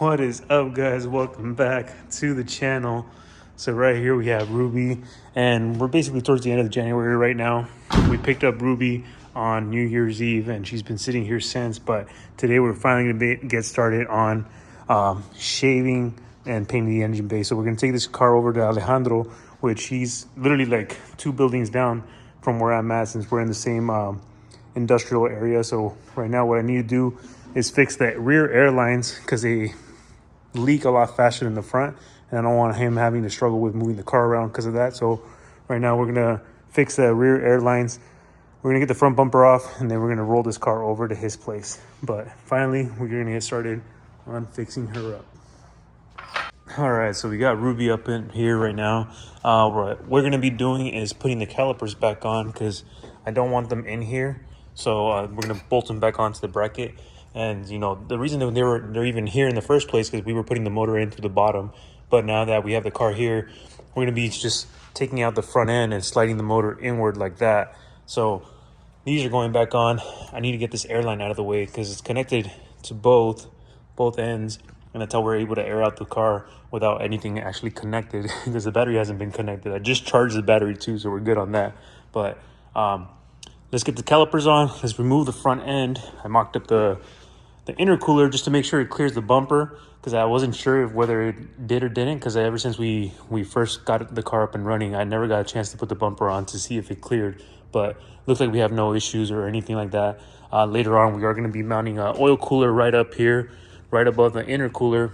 What is up, guys? Welcome back to the channel. So right here we have Ruby, and we're basically towards the end of January right now. We picked up Ruby on New Year's Eve, and she's been sitting here since, but today we're finally going to get started on shaving and painting the engine bay. So we're going to take this car over to Alejandro, which he's literally like 2 buildings down from where I'm at, since we're in the same industrial area. So right now what I need to do is fix the rear air lines, because they leak a lot faster than the front, and I don't want him having to struggle with moving the car around because of that. So right now we're gonna fix the rear air lines, we're gonna get the front bumper off, and then we're gonna roll this car over to his place. But finally we're gonna get started on fixing her up. All right, so we got Ruby up in here right now. What we're gonna be doing is putting the calipers back on, because I don't want them in here. So we're gonna bolt them back onto the bracket. And you know, the reason that they're even here in the first place, because we were putting the motor in through the bottom. But now that we have the car here, we're gonna be just taking out the front end and sliding the motor inward like that. So these are going back on. I need to get this airline out of the way, because it's connected to both ends, and that's how we're able to air out the car without anything actually connected, because the battery hasn't been connected. I just charged the battery too, so we're good on that. But let's get the calipers on. Let's remove the front end. I mocked up the intercooler just to make sure it clears the bumper, because I wasn't sure of whether it did or didn't, because ever since we first got the car up and running, I never got a chance to put the bumper on to see if it cleared. But looks like we have no issues or anything like that. Later on, we are going to be mounting an oil cooler right up here, right above the intercooler,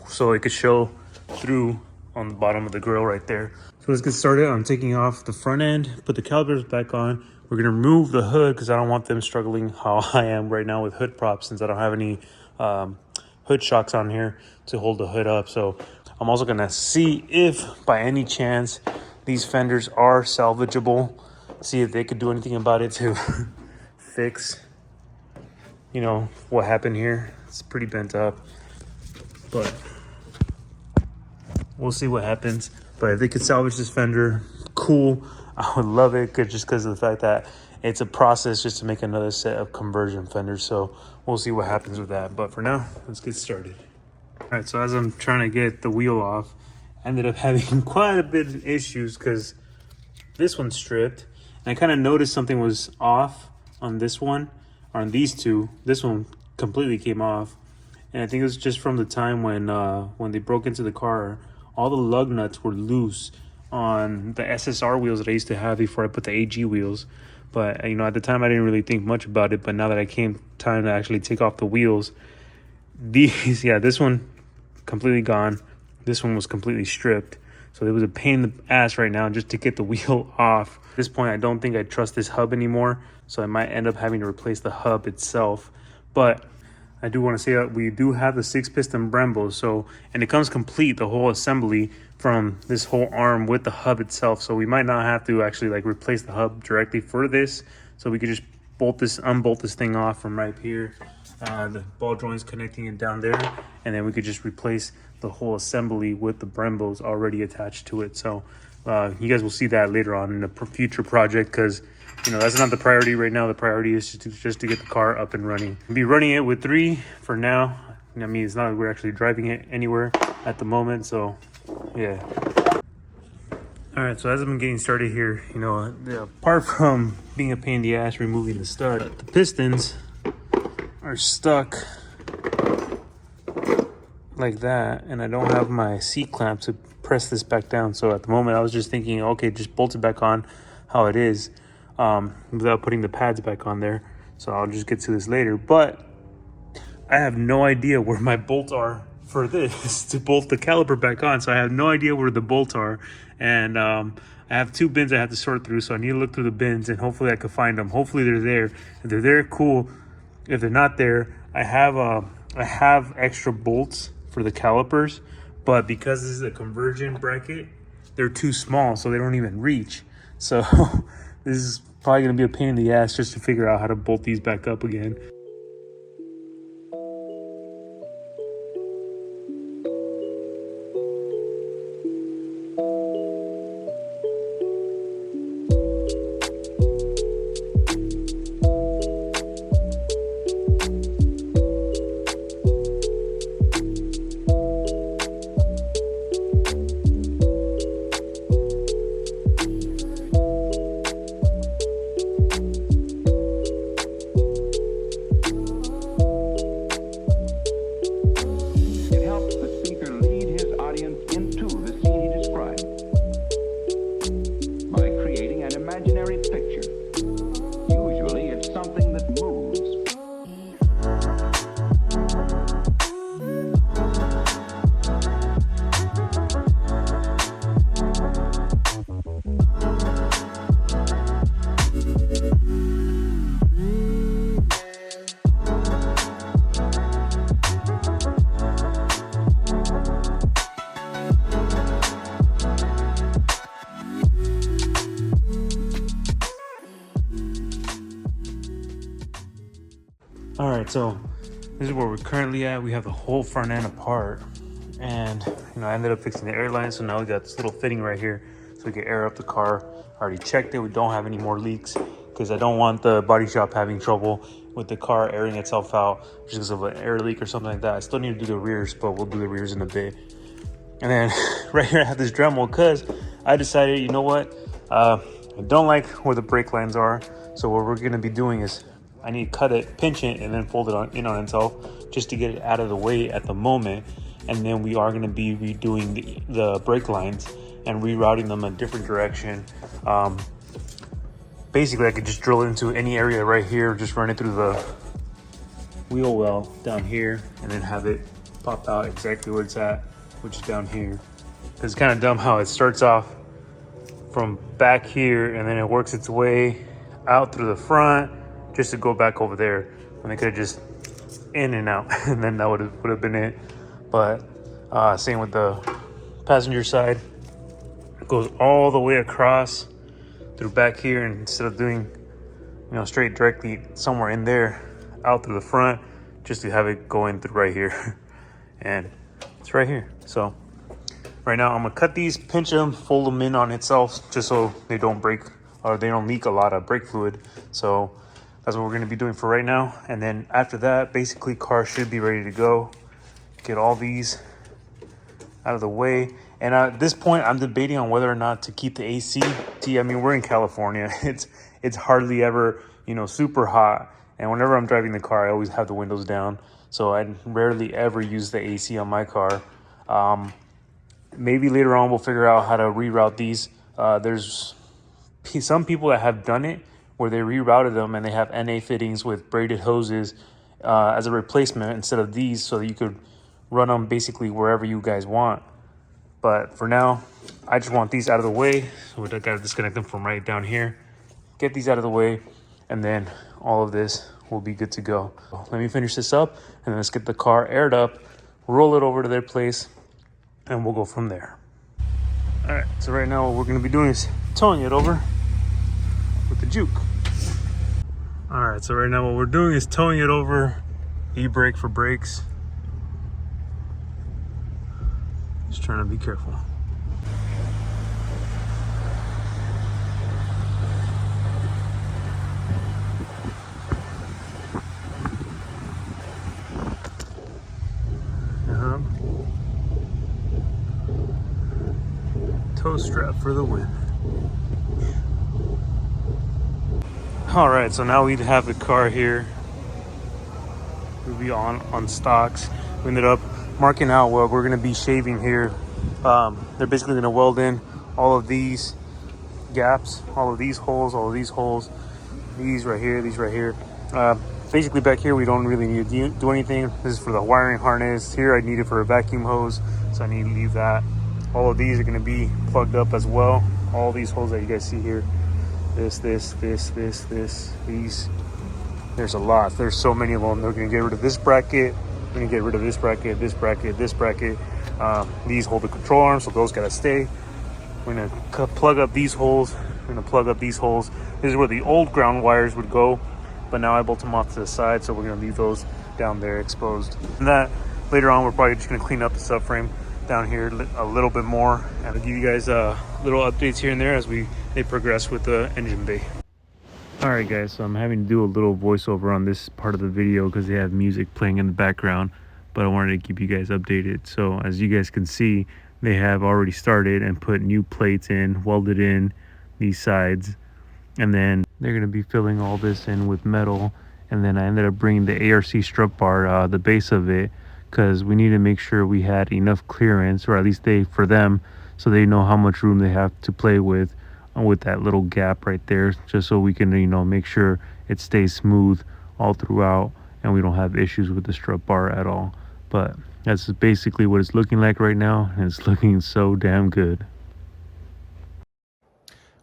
so it could show through on the bottom of the grill right there. So let's get started. I'm taking off the front end, put the calipers back on. We're gonna remove the hood, because I don't want them struggling how I am right now with hood props, since I don't have any hood shocks on here to hold the hood up. So I'm also gonna see if by any chance these fenders are salvageable, see if they could do anything about it to fix, you know, what happened here. It's pretty bent up, but we'll see what happens. But if they could salvage this fender, cool. I would love it, just because of the fact that it's a process just to make another set of conversion fenders. So we'll see what happens with that. But for now, let's get started. All right, so as I'm trying to get the wheel off, I ended up having quite a bit of issues, because this one's stripped. And I kind of noticed something was off on this one, or on these two. This one completely came off. And I think it was just from the time when they broke into the car, all the lug nuts were loose on the SSR wheels that I used to have before I put the AG wheels. But you know, at the time I didn't really think much about it, but now that I came time to actually take off the wheels, these this one completely gone, this one was completely stripped. So it was a pain in the ass right now just to get the wheel off. At this point, I don't think I trust this hub anymore, so I might end up having to replace the hub itself. But I do want to say that we do have the 6-piston Brembo, so, and it comes complete, the whole assembly from this whole arm with the hub itself. So we might not have to actually like replace the hub directly for this. So we could just unbolt this thing off from right here. The ball joints connecting it down there, and then we could just replace the whole assembly with the Brembos already attached to it. So you guys will see that later on in a future project, because you know, that's not the priority right now. The priority is just to get the car up and running. I'll be running it with 3 for now. I mean, it's not like we're actually driving it anywhere at the moment, so yeah. All right, so as I'm getting started here, you know, apart from being a pain in the ass removing the stud, the pistons are stuck like that, and I don't have my C-clamp to press this back down. So at the moment I was just thinking, okay, just bolt it back on how it is, without putting the pads back on there. So I'll just get to this later, but I have no idea where my bolts are for this to bolt the caliper back on. So I have no idea where the bolts are, and I have 2 bins I have to sort through, so I need to look through the bins, and hopefully I can find them. Hopefully they're there. If they're there, cool. If they're not there, I have extra bolts for the calipers, but because this is a conversion bracket, they're too small, so they don't even reach. So this is probably going to be a pain in the ass just to figure out how to bolt these back up again. All right, so this is where we're currently at. We have the whole front end apart, and I ended up fixing the airline, so now we got this little fitting right here so we can air up the car. I already checked it. We don't have any more leaks because I don't want the body shop having trouble with the car airing itself out just because of an air leak or something like that. I still need to do the rears, but we'll do the rears in a bit. And then right here I have this Dremel because I decided, you know what, I don't like where the brake lines are. So what we're going to be doing is I need to cut it, pinch it, and then fold it in on itself just to get it out of the way at the moment. And then we are going to be redoing the brake lines and rerouting them a different direction. Basically, I could just drill into any area right here, just run it through the wheel well down here, and then have it pop out exactly where it's at, which is down here. It's kind of dumb how it starts off from back here and then it works its way out through the front just to go back over there, when they could have just in and out and then that would have been it. But same with the passenger side, it goes all the way across through back here, and instead of doing straight directly somewhere in there, out through the front, just to have it go in through right here. And it's right here. So right now I'm gonna cut these, pinch them, fold them in on itself just so they don't break or they don't leak a lot of brake fluid. So that's what we're gonna be doing for right now. And then after that, basically car should be ready to go. Get all these out of the way. And at this point, I'm debating on whether or not to keep the AC. I mean, we're in California. It's hardly ever, super hot. And whenever I'm driving the car, I always have the windows down. So I rarely ever use the AC on my car. Maybe later on we'll figure out how to reroute these. There's some people that have done it where they rerouted them and they have NA fittings with braided hoses as a replacement instead of these, so that you could run them basically wherever you guys want. But for now, I just want these out of the way. So we gotta disconnect them from right down here. Get these out of the way, and then all of this will be good to go. Let me finish this up, and then let's get the car aired up, roll it over to their place, and we'll go from there. All right, so right now what we're gonna be doing is towing it over with the juke. All right, so right now what we're doing is towing it over, e-brake for brakes. Just trying to be careful. Tow strap for the win. All right, so now we have the car here. We'll be on stocks. We ended up marking out what we're gonna be shaving here. They're basically gonna weld in all of these gaps, all of these holes, these right here. Basically back here we don't really need to do anything. This is for the wiring harness. Here I need it for a vacuum hose, so I need to leave that. All of these are gonna be plugged up as well. All these holes that you guys see here. This, these. There's a lot. There's so many of them. They're gonna get rid of this bracket. We're gonna get rid of this bracket, this bracket, this bracket. These hold the control arms, so those gotta stay. We're gonna plug up these holes. This is where the old ground wires would go, but now I bolt them off to the side, so we're gonna leave those down there exposed. And that later on, we're probably just gonna clean up the subframe down here a little bit more, and I'll give you guys little updates here and there as they progress with the engine bay. All right, guys, so I'm having to do a little voiceover on this part of the video because they have music playing in the background, but I wanted to keep you guys updated. So as you guys can see, they have already started and put new plates in, welded in these sides, and then they're going to be filling all this in with metal. And then I ended up bringing the ARC strut bar, the base of it, because we need to make sure we had enough clearance, or at least for them, so they know how much room they have to play with that little gap right there, just so we can make sure it stays smooth all throughout and we don't have issues with the strut bar at all. But that's basically what it's looking like right now, and it's looking so damn good.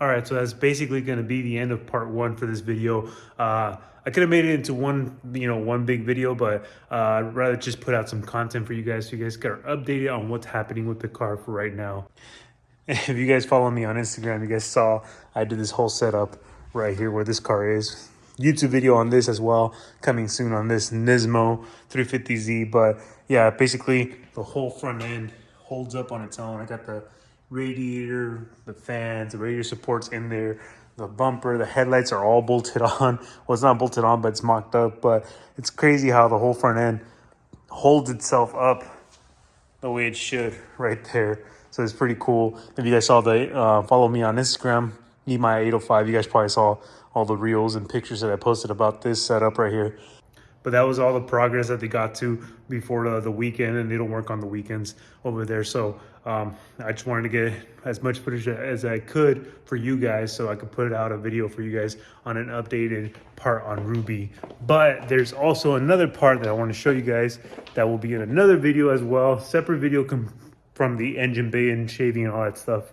All right, so that's basically going to be the end of part one for this video. I could have made it into one big video, but I'd rather just put out some content for you guys so you guys get updated on what's happening with the car for right now. If you guys follow me on Instagram, you guys saw I did this whole setup right here where this car is. YouTube video on this as well, coming soon on this Nismo 350Z. But yeah, basically the whole front end holds up on its own. I got the radiator, the fans, the radiator supports in there, the bumper, the headlights are all bolted on. Well, it's not bolted on, but it's mocked up. But it's crazy how the whole front end holds itself up the way it should right there. So it's pretty cool. If you guys saw the follow me on Instagram, my805, you guys probably saw all the reels and pictures that I posted about this setup right here. But that was all the progress that they got to before the weekend, and they don't work on the weekends over there. So I just wanted to get as much footage as I could for you guys so I could put out a video for you guys on an updated part on Ruby. But there's also another part that I want to show you guys that will be in another video as well. Separate video from the engine bay and shaving and all that stuff.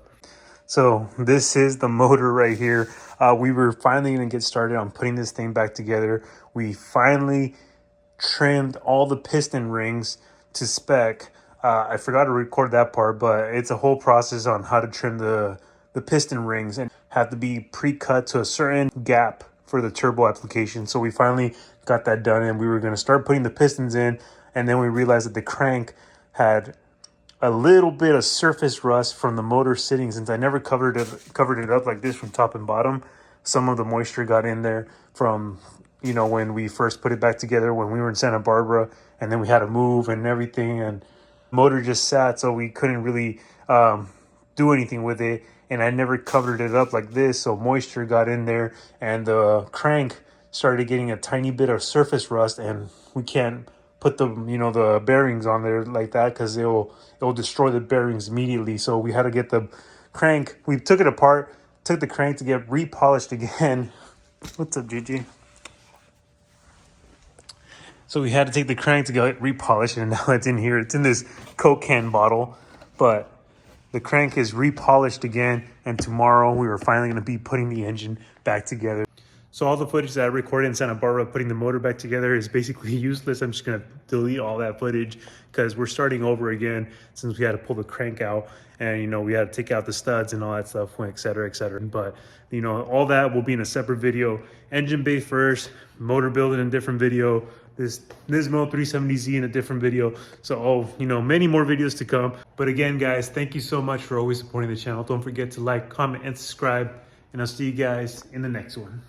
So this is the motor right here. We were finally going to get started on putting this thing back together. We finally trimmed all the piston rings to spec. I forgot to record that part, but it's a whole process on how to trim the piston rings and have to be pre-cut to a certain gap for the turbo application. So we finally got that done, and we were going to start putting the pistons in, and then we realized that the crank had a little bit of surface rust from the motor sitting. Since I never covered it up like this from top and bottom, some of the moisture got in there from, you know, when we first put it back together when we were in Santa Barbara, and then we had to move and everything, and motor just sat, so we couldn't really do anything with it. And I never covered it up like this, so moisture got in there, and the crank started getting a tiny bit of surface rust, and we can't put the, you know, the bearings on there like that because it'll destroy the bearings immediately. So we had to get the crank, we took it apart, took the crank to get repolished again. What's up, Gigi? So we had to take the crank to get repolished, and now it's in here. It's in this Coke can bottle, but the crank is repolished again, and tomorrow we were finally going to be putting the engine back together. So all the footage that I recorded in Santa Barbara putting the motor back together is basically useless. I'm just going to delete all that footage because we're starting over again since we had to pull the crank out, and, you know, we had to take out the studs and all that stuff, et cetera, et cetera. But, you know, all that will be in a separate video. Engine bay first, motor build in a different video, this Nismo 370Z in a different video. So, you know, many more videos to come. But again, guys, thank you so much for always supporting the channel. Don't forget to like, comment, and subscribe. And I'll see you guys in the next one.